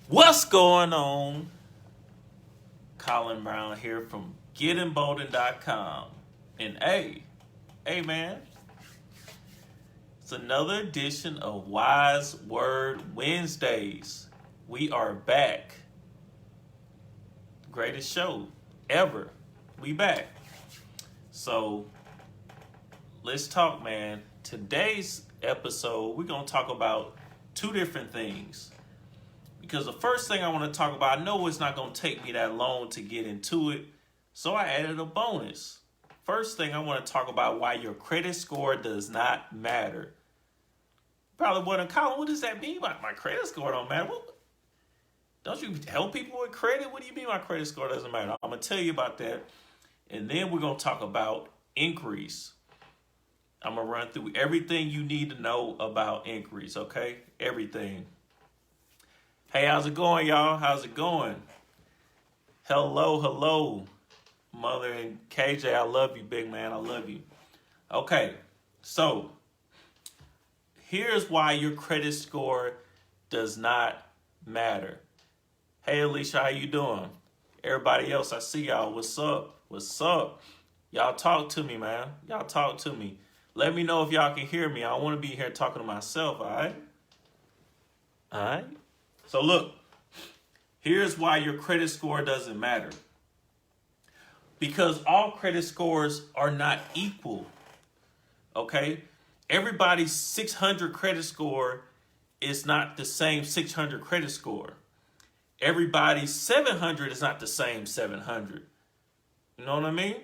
What's going on? Colin Brown here from Embolden.com. And hey man, it's another edition of Wise Word Wednesdays. We are back. Greatest show ever. We back. So let's talk, man. Today's episode, we're going to talk about two different things. Because the first thing I want to talk about, I know it's not going to take me that long to get into it, so I added a bonus. First thing I want to talk about why your credit score does not matter. Probably wondering, Colin, what does that mean? My credit score don't matter. Don't you help people with credit? What do you mean my credit score doesn't matter? I'm going to tell you about that. And then we're going to talk about increase. I'm going to run through everything you need to know about increase, okay? Everything. Hey, how's it going, y'all? How's it going? Hello, Mother and KJ. I love you, big man. I love you. Okay, so here's why your credit score does not matter. Hey, Alicia, how you doing? Everybody else, I see y'all. What's up? What's up? Y'all talk to me, man. Y'all talk to me. Let me know if y'all can hear me. I don't want to be here talking to myself, all right? All right? So look, here's why your credit score doesn't matter. Because all credit scores are not equal, okay? Everybody's 600 credit score is not the same 600 credit score. Everybody's 700 is not the same 700. You know what I mean?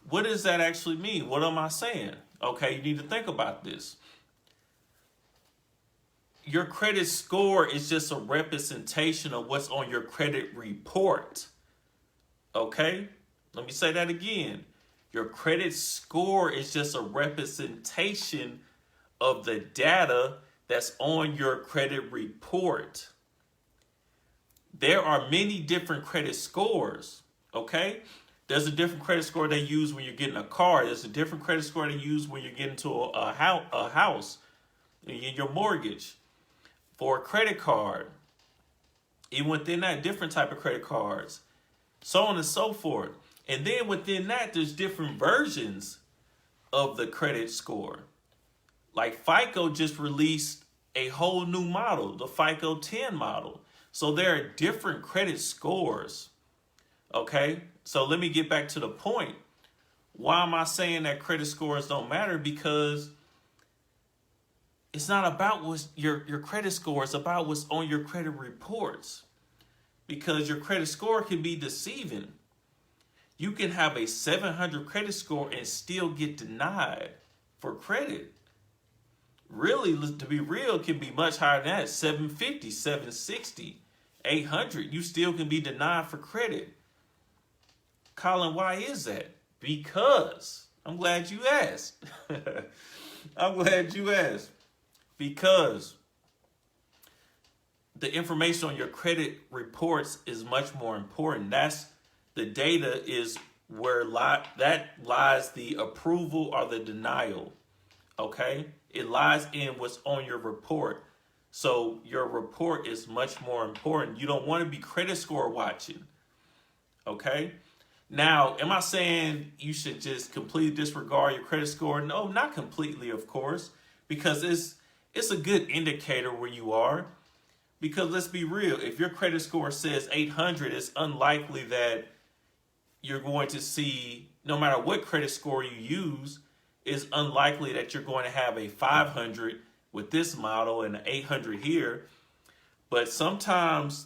What does that actually mean? What am I saying? Okay, you need to think about this. Your credit score is just a representation of what's on your credit report. Okay? Let me say that again. Your credit score is just a representation of the data that's on your credit report. There are many different credit scores. Okay? There's a different credit score they use when you're getting a car. There's a different credit score they use when you're getting to a house, your mortgage. For a credit card, even within that, different type of credit cards, so on and so forth. And then within that, there's different versions of the credit score. Like FICO just released a whole new model, the FICO 10 model. So there are different credit scores. Okay, so let me get back to the point. Why am I saying that credit scores don't matter? Because it's not about what's your credit score. It's about what's on your credit reports. Because your credit score can be deceiving. You can have a 700 credit score and still get denied for credit. Really, to be real, can be much higher than that. 750, 760, 800. You still can be denied for credit. Colin, why is that? Because, I'm glad you asked. I'm glad you asked. Because the information on your credit reports is much more important. That's the data is where that lies the approval or the denial. Okay? It lies in what's on your report. So your report is much more important. You don't want to be credit score watching. Okay? Now, am I saying you should just completely disregard your credit score? No, not completely, of course, because it's a good indicator where you are. Because let's be real, if your credit score says 800, it's unlikely that you're going to see, no matter what credit score you use, it's unlikely that you're going to have a 500 with this model and an 800 here. But sometimes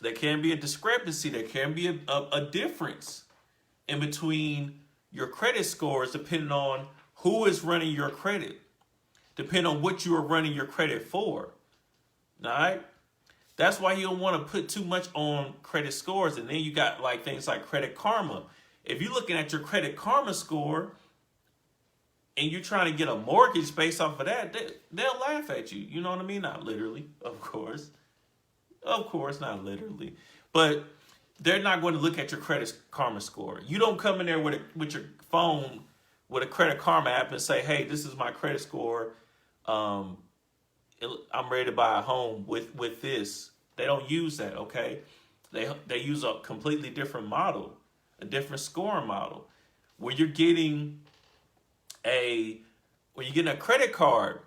there can be a discrepancy. There can be a difference in between your credit scores depending on who is running your credit. Depending on what you are running your credit for. All right? That's why you don't want to put too much on credit scores. And then you got like things like Credit Karma. If you're looking at your Credit Karma score and you're trying to get a mortgage based off of that, they'll laugh at you. You know what I mean? Not literally, of course. Of course, not literally. But they're not going to look at your Credit Karma score. You don't come in there with your phone with a Credit Karma app and say, hey, this is my credit score. I'm ready to buy a home with this. They don't use that, okay? They use a completely different model, a different scoring model. When you're getting a credit card,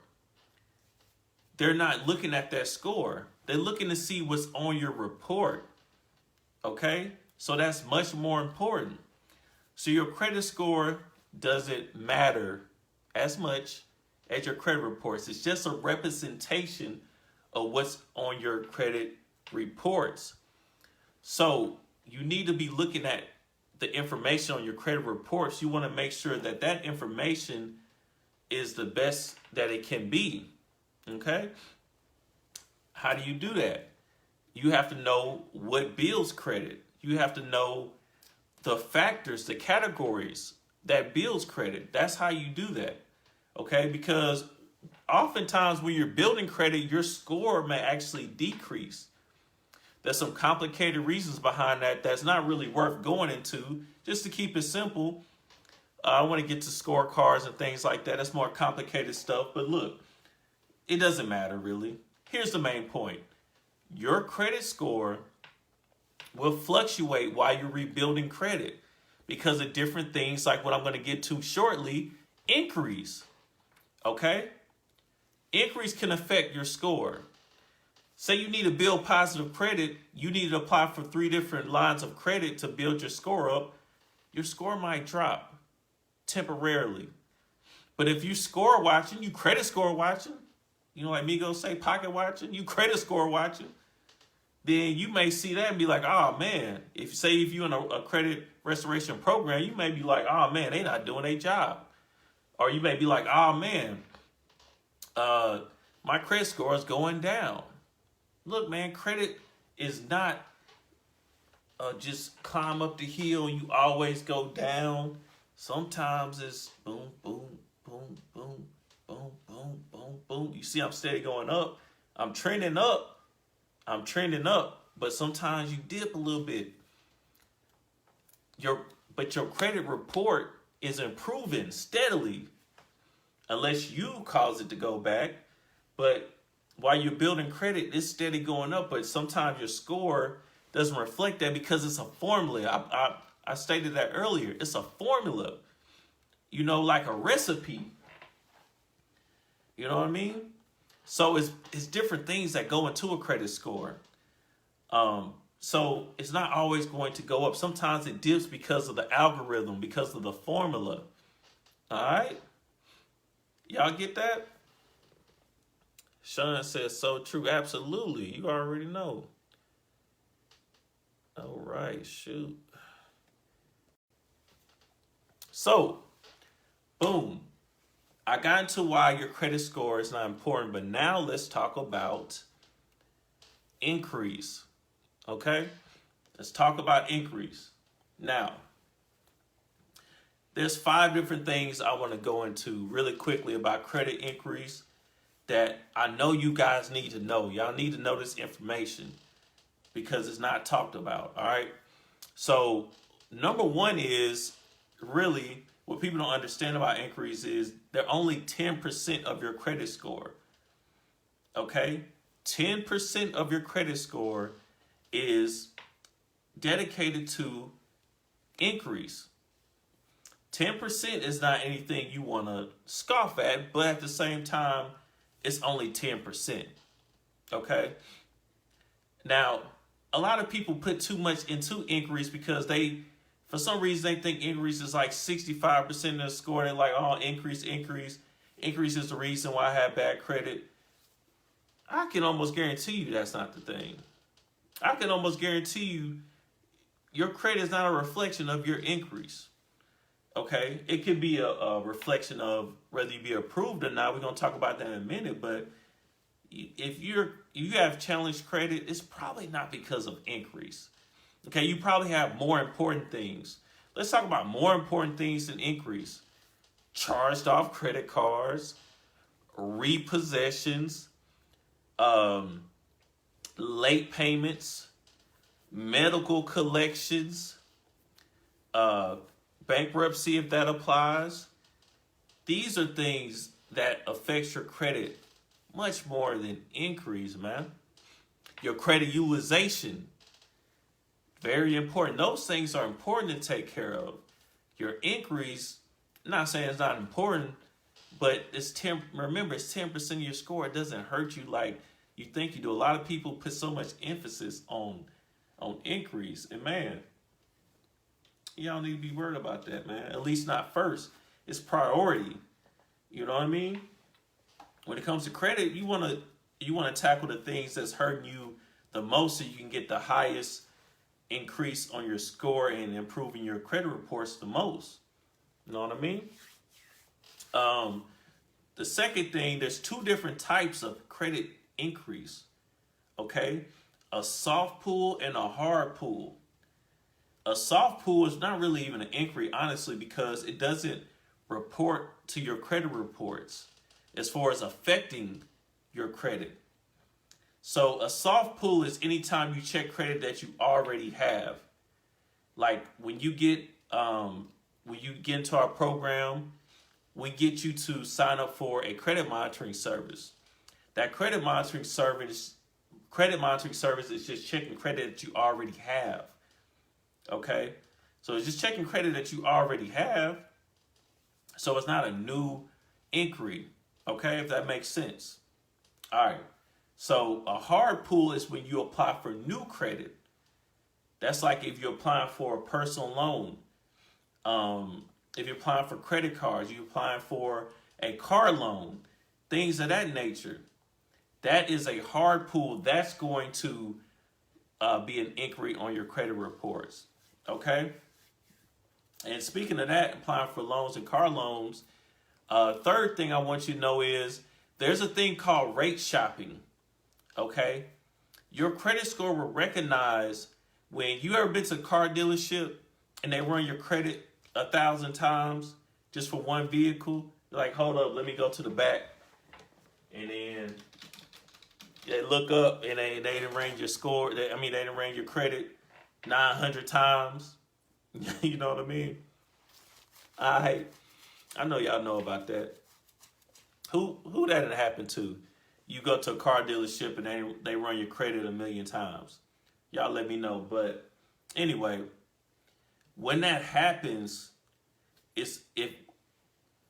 they're not looking at that score. They're looking to see what's on your report. Okay? So that's much more important. So your credit score doesn't matter as much as your credit reports. It's just a representation of what's on your credit reports. So you need to be looking at the information on your credit reports. You want to make sure that that information is the best that it can be. Okay? How do you do that? You have to know what builds credit. You have to know the factors, the categories that builds credit. That's how you do that. Okay? Because oftentimes when you're building credit, your score may actually decrease. There's some complicated reasons behind that that's not really worth going into. Just to keep it simple, I want to get to scorecards and things like that. It's more complicated stuff. But look, it doesn't matter really. Here's the main point. Your credit score will fluctuate while you're rebuilding credit because of different things like what I'm going to get to shortly, increase. Okay? Increase can affect your score. Say you need to build positive credit, you need to apply for 3 different lines of credit to build your score up. Your score might drop temporarily. But if you score watching, you credit score watching, you know, like Migos say, pocket watching, you credit score watching, then you may see that and be like, oh man, if you're in a credit restoration program, you may be like, oh man, they not doing their job. Or you may be like, oh man, my credit score is going down. Look, man, credit is not just climb up the hill and you always go down. Sometimes it's boom, boom, boom, boom, boom, boom, boom, boom. You see I'm steady going up. I'm trending up. But sometimes you dip a little bit. But your credit report is improving steadily unless you cause it to go back. But while you're building credit, it's steady going up, but sometimes your score doesn't reflect that because it's a formula. I stated that earlier. It's a formula, you know, like a recipe. You know what I mean? So it's different things that go into a credit score. So it's not always going to go up. Sometimes it dips because of the algorithm, because of the formula. All right? Y'all get that? Sean says, so true. Absolutely. You already know. All right. Shoot. So, boom. I got into why your credit score is not important, but now let's talk about increase. Okay? Let's talk about increase. Now, there's 5 different things I want to go into really quickly about credit increase that I know you guys need to know. Y'all need to know this information because it's not talked about, all right? So number 1 is really what people don't understand about increase is they're only 10% of your credit score, okay? 10% of your credit score is dedicated to increase. 10% is not anything you want to scoff at, but at the same time, it's only 10%, okay? Now, a lot of people put too much into increase because for some reason, they think increase is like 65% of the score. They're like, oh, increase. Increase is the reason why I have bad credit. I can almost guarantee you that's not the thing. I can almost guarantee you your credit is not a reflection of your increase. Okay, it could be a reflection of whether you be approved or not. We're gonna talk about that in a minute. But if you have challenged credit, it's probably not because of increase. Okay, you probably have more important things. Let's talk about more important things than increase: charged off credit cards, repossessions, late payments, medical collections, bankruptcy if that applies. These are things that affect your credit much more than increase, man. Your credit utilization, very important. Those things are important to take care of. Your inquiries, I'm not saying it's not important, but it's 10. Remember, it's 10% of your score. It doesn't hurt you like you think you do. A lot of people put so much emphasis on inquiries, and man, y'all need to be worried about that, man. At least not first. It's priority. You know what I mean? When it comes to credit, you want to tackle the things that's hurting you the most, so you can get the highest increase on your score and improving your credit reports the most. You know what I mean? The second thing, there's two different types of credit increase. Okay, a soft pull and a hard pull. A soft pull is not really even an inquiry, honestly, because it doesn't report to your credit reports as far as affecting your credit. So a soft pull is anytime you check credit that you already have. Like when you get into our program, we get you to sign up for a credit monitoring service. That credit monitoring service is just checking credit that you already have. Okay? So it's just checking credit that you already have. So it's not a new inquiry. Okay, if that makes sense. All right. So a hard pull is when you apply for new credit. That's like if you're applying for a personal loan. If you're applying for credit cards, you're applying for a car loan, things of that nature. That is a hard pull. That's going to be an inquiry on your credit reports. Okay? And speaking of that, applying for loans and car loans, third thing I want you to know is there's a thing called rate shopping. Okay? Your credit score will recognize when you ever been to a car dealership and they run your credit 1,000 times just for one vehicle. You're like, hold up, let me go to the back. And then they look up and they didn't range your score. They didn't range your credit 900 times. You know what I mean? I know y'all know about that. Who that had happened to? You go to a car dealership and they run your credit 1,000,000 times. Y'all let me know. But anyway, when that happens, if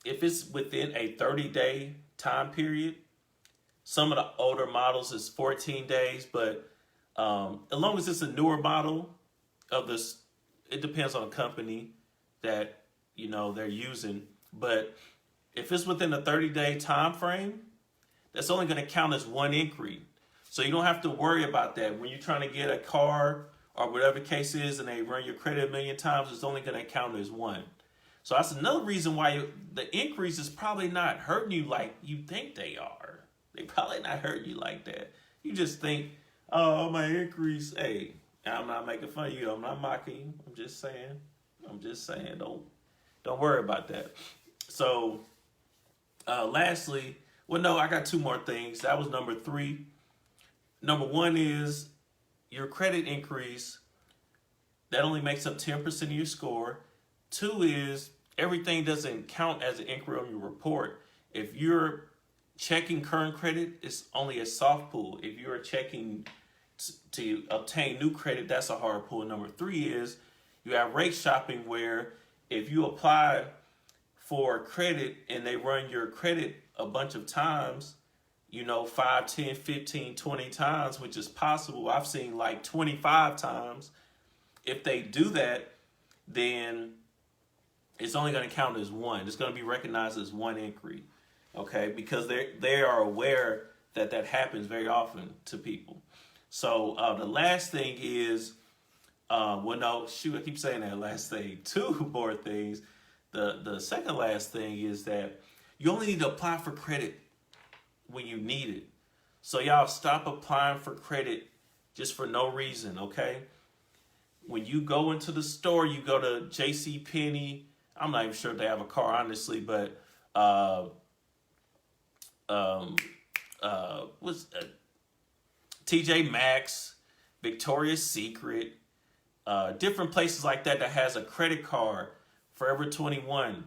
it's within a 30-day time period, some of the older models is 14 days, but as long as it's a newer model of this, it depends on the company that they're using. But if it's within a 30-day time frame, that's only going to count as one inquiry. So you don't have to worry about that. When you're trying to get a car or whatever the case is and they run your credit 1,000,000 times, it's only going to count as one. So that's another reason why the increase is probably not hurting you like you think they are. They probably not hurting you like that. You just think, oh, my increase, hey, I'm not making fun of you. I'm not mocking you. I'm just saying. Don't worry about that. So lastly, well, no, I got two more things. That was number 3. Number 1 is your credit increase. That only makes up 10% of your score. 2 is everything doesn't count as an inquiry on your report. If you're checking current credit, it's only a soft pull. If you're checking to obtain new credit, that's a hard pull. Number 3 is you have rate shopping, where if you apply for credit and they run your credit a bunch of times, 5, 10, 15, 20 times, which is possible. I've seen like 25 times. If they do that, then it's only going to count as one. It's going to be recognized as one inquiry, okay? Because they are aware that happens very often to people. So the last thing is, I keep saying that last thing. 2 more things. The second last thing is that you only need to apply for credit when you need it. So y'all stop applying for credit just for no reason, okay? When you go into the store, you go to JCPenney. I'm not even sure if they have a car, honestly, but TJ Maxx, Victoria's Secret, different places like that has a credit card, Forever 21,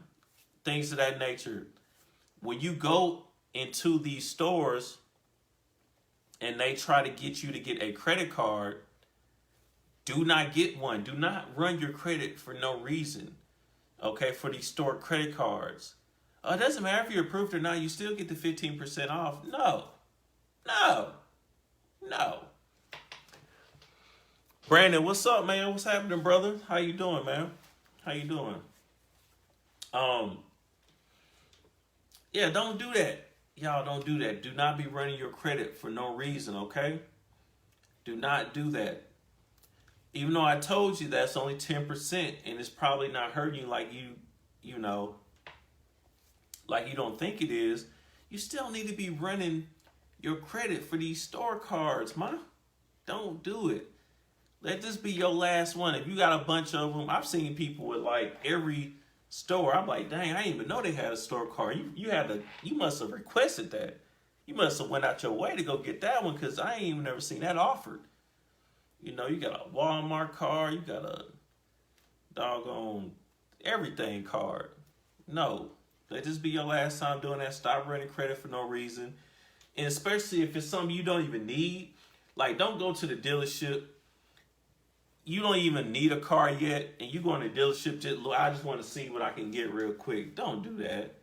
things of that nature. When you go into these stores, and they try to get you to get a credit card, do not get one. Do not run your credit for no reason. Okay, for these store credit cards. It doesn't matter if you're approved or not, you still get the 15% off. No. Brandon, what's up, man? What's happening, brother? How you doing, man? How you doing? Yeah, don't do that. Y'all don't do that. Do not be running your credit for no reason, okay? Do not do that. Even though I told you that's only 10% and it's probably not hurting you like you know, like you don't think it is, you still need to be running your credit for these store cards, man. Don't do it. Let this be your last one. If you got a bunch of them, I've seen people with like every store. I'm like, dang, I didn't even know they had a store card. You must have requested that. You must have went out your way to go get that one, because I ain't even never seen that offered. You know, you got a Walmart card, you got a doggone everything card. No, let this be your last time doing that. Stop running credit for no reason. And especially if it's something you don't even need. Like, don't go to the dealership. You don't even need a car yet, and you go in the dealership, I just want to see what I can get real quick. Don't do that.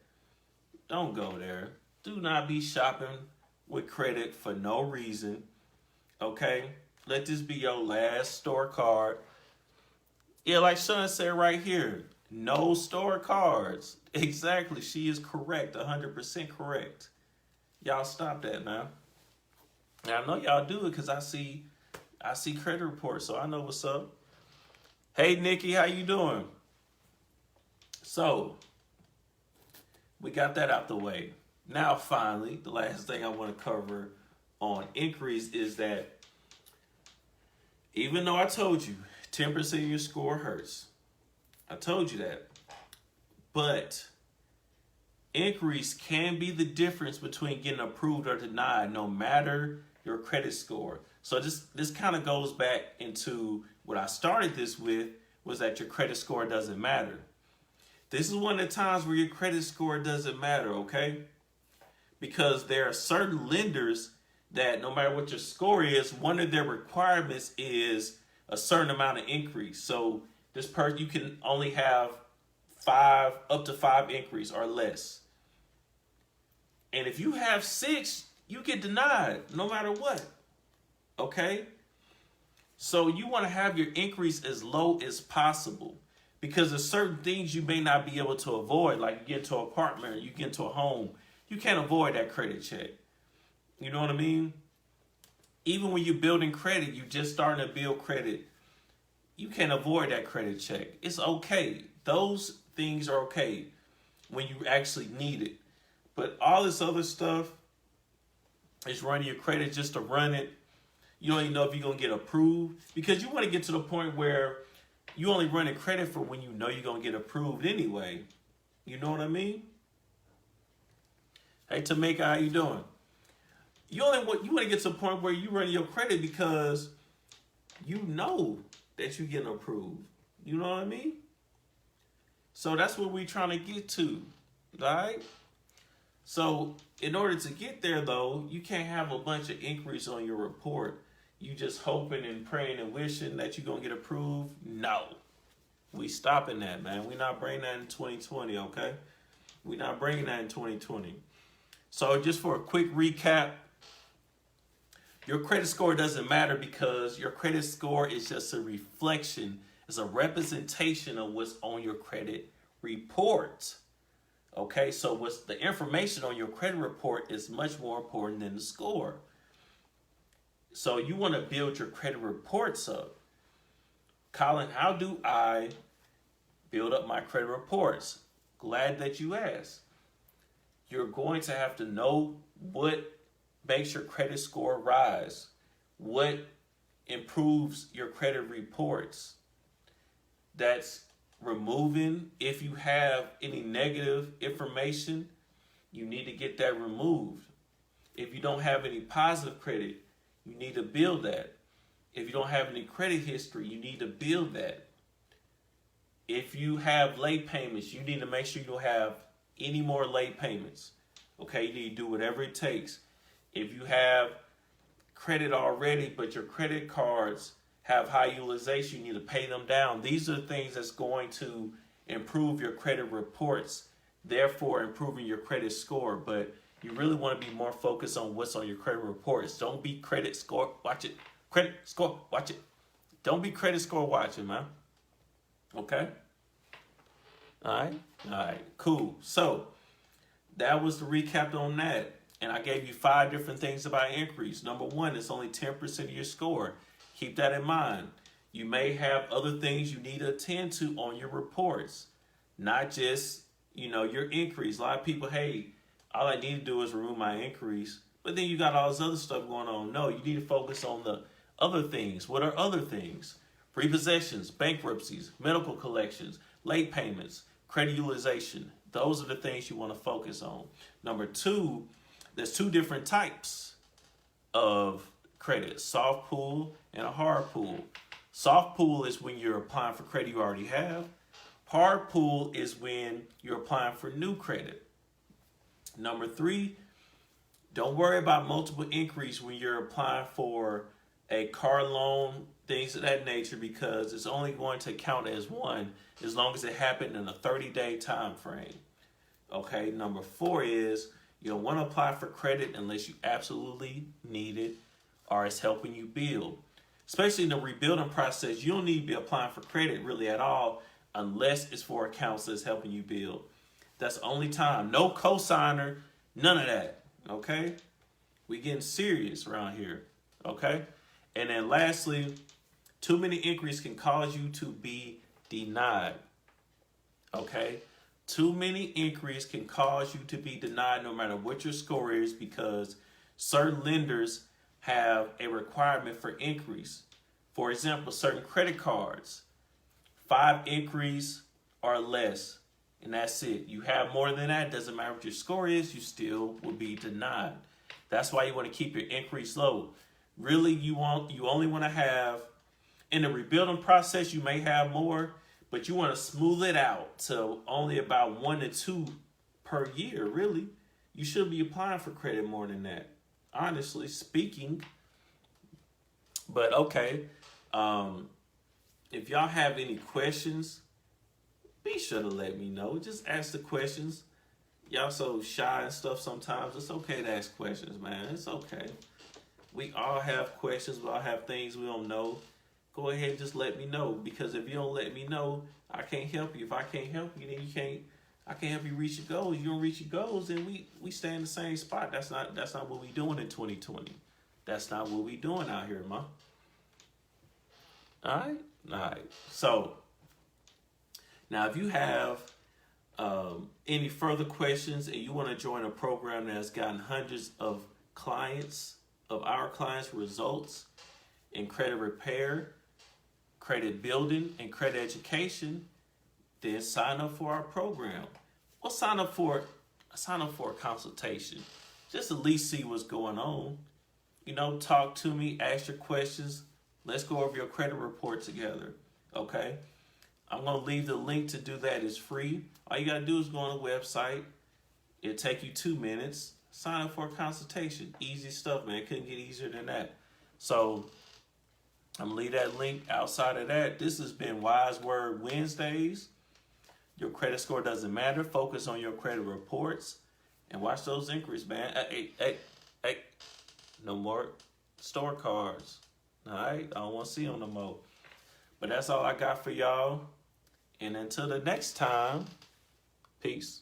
Don't go there. Do not be shopping with credit for no reason. Okay? Let this be your last store card. Yeah, like Sean said right here, no store cards. Exactly. She is correct. 100% correct. Y'all stop that now. And I know y'all do it because I see credit reports, so I know what's up. Hey, Nikki, how you doing? So, we got that out the way. Now, finally, the last thing I want to cover on increase is that even though I told you 10% of your score hurts, I told you that, but increase can be the difference between getting approved or denied, no matter your credit score. So this kind of goes back into what I started this with, was that your credit score doesn't matter. This is one of the times where your credit score doesn't matter, okay? Because there are certain lenders that no matter what your score is, one of their requirements is a certain amount of increase. So this person, you can only have up to 5 increase or less. And if you have 6, you get denied no matter what. Okay? So you want to have your increase as low as possible, because there's certain things you may not be able to avoid. Like you get into an apartment or you get into a home, you can't avoid that credit check. You know what I mean? Even when you're building credit, you're just starting to build credit, you can't avoid that credit check. It's okay. Those things are okay when you actually need it. But all this other stuff is running your credit just to run it. You don't even know if you're going to get approved, because you want to get to the point where you only running credit for when you know you're going to get approved anyway. You know what I mean? Hey, Tamika, how you doing? You want to get to the point where you run your credit because you know that you're getting approved. You know what I mean? So that's what we're trying to get to, all right? So in order to get there, though, you can't have a bunch of increase on your report. You just hoping and praying and wishing that you're going to get approved. No. We stopping that, man. We're not bringing that in 2020, okay? We're not bringing that in 2020. So just for a quick recap, your credit score doesn't matter because your credit score is just a reflection. It's a representation of what's on your credit report. Okay, so what's the information on your credit report is much more important than the score. So you want to build your credit reports up. Colin, how do I build up my credit reports? Glad that you asked. You're going to have to know what makes your credit score rise, what improves your credit reports. That's removing, if you have any negative information, you need to get that removed. If you don't have any positive credit, you need to build that. If you don't have any credit history, you need to build that. If you have late payments, you need to make sure you don't have any more late payments. Okay, you need to do whatever it takes. If you have credit already, but your credit cards have high utilization, you need to pay them down. These are the things that's going to improve your credit reports, therefore improving your credit score. But you really want to be more focused on what's on your credit reports. Don't be credit score, watch it. Credit score, watch it. Don't be credit score watching, man. Okay? All right, cool. So that was the recap on that. And I gave you 5 different things about increase. Number 1, it's only 10% of your score. Keep that in mind. You may have other things you need to attend to on your reports, not just, your increase. A lot of people, hey, all I need to do is remove my increase. But then you got all this other stuff going on. No, you need to focus on the other things. What are other things? Repossessions, bankruptcies, medical collections, late payments, credit utilization. Those are the things you want to focus on. Number 2, there's 2 different types of credit, soft pull and a hard pull. Soft pull is when you're applying for credit you already have. Hard pull is when you're applying for new credit. Number 3, don't worry about multiple increase when you're applying for a car loan, things of that nature, because it's only going to count as one as long as it happened in a 30-day time frame. Okay, number 4 is you don't want to apply for credit unless you absolutely need it or it's helping you build. Especially in the rebuilding process, you don't need to be applying for credit really at all unless it's for accounts that's helping you build. That's the only time. No cosigner, none of that. Okay? We getting serious around here. Okay? And then lastly, too many increase can cause you to be denied. Okay? Too many increase can cause you to be denied no matter what your score is, because certain lenders have a requirement for increase. For example, certain credit cards, 5 increase or less, and that's it. You have more than that, doesn't matter what your score is, you still will be denied. That's why you want to keep your increase low. Really, you only want to have, in the rebuilding process, you may have more, but you want to smooth it out to only about 1 to 2 per year, really. You should be applying for credit more than that, honestly speaking. But okay, if y'all have any questions, be sure to let me know. Just ask the questions. Y'all so shy and stuff sometimes. It's okay to ask questions, man. It's okay. We all have questions. We all have things we don't know. Go ahead and just let me know, because if you don't let me know, I can't help you. If I can't help you, then I can't help you reach your goals. You don't reach your goals, then we stay in the same spot. That's not what we doing in 2020. That's not what we doing out here, man. All right. So now, if you have any further questions and you want to join a program that has gotten hundreds of our clients' results in credit repair, credit building, and credit education, then sign up for our program. Or sign up for a consultation. Just at least see what's going on. Talk to me, ask your questions. Let's go over your credit report together. Okay? I'm going to leave the link to do that. It's free. All you got to do is go on the website. It'll take you 2 minutes. Sign up for a consultation. Easy stuff, man. Couldn't get easier than that. So I'm going to leave that link. Outside of that, this has been Wise Word Wednesdays. Your credit score doesn't matter. Focus on your credit reports and watch those increases, man. Hey. No more store cards. All right? I don't want to see them no more. But that's all I got for y'all. And until the next time, peace.